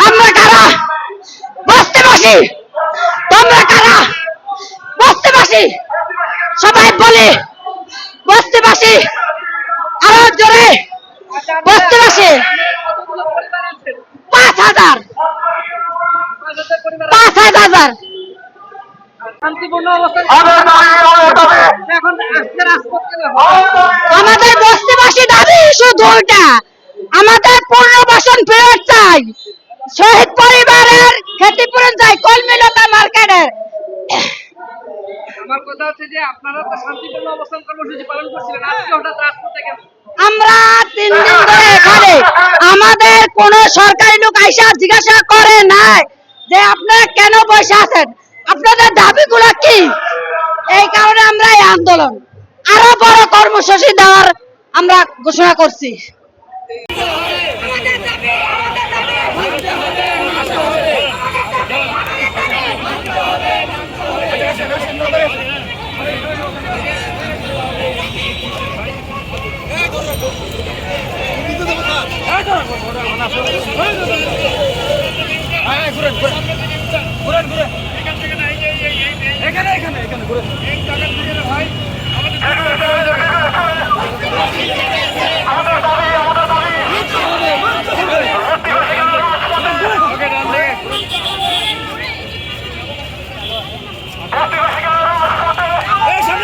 আমরা কারা বস্তিবাসী, তোমরা কারা বস্তিবাসী, সবাই বলি বস্তিবাসী, আরো জোরে বস্তিবাসী। 5,000 5,000 আমাদের বস্তিবাসী দাবি শুধু ওইটা, আমাদের পুনর্বাসন ফেরত চাই, শহীদ পরিবারের ক্ষতিপূরণ চাই, কলমিলতা মার্কেটের। আমার কথা হচ্ছে যে আপনারা তো শান্তিপূর্ণ অবস্থান কর্মসূচি পালন করছিলেন, আজকে হঠাৎ রাজপথে কেন? আমরা 3 দিন ধরে এখানে, আমাদের কোন সরকারি লোক আইসা জিজ্ঞাসা করে নাই যে আপনারা কেন বসে আছেন, আপনাদের দাবিগুলো কি। এই কারণে আমরা এই আন্দোলন আরো বড় কর্মসূচি দেওয়ার আমরা ঘোষণা করছি। এখানে ঘুরে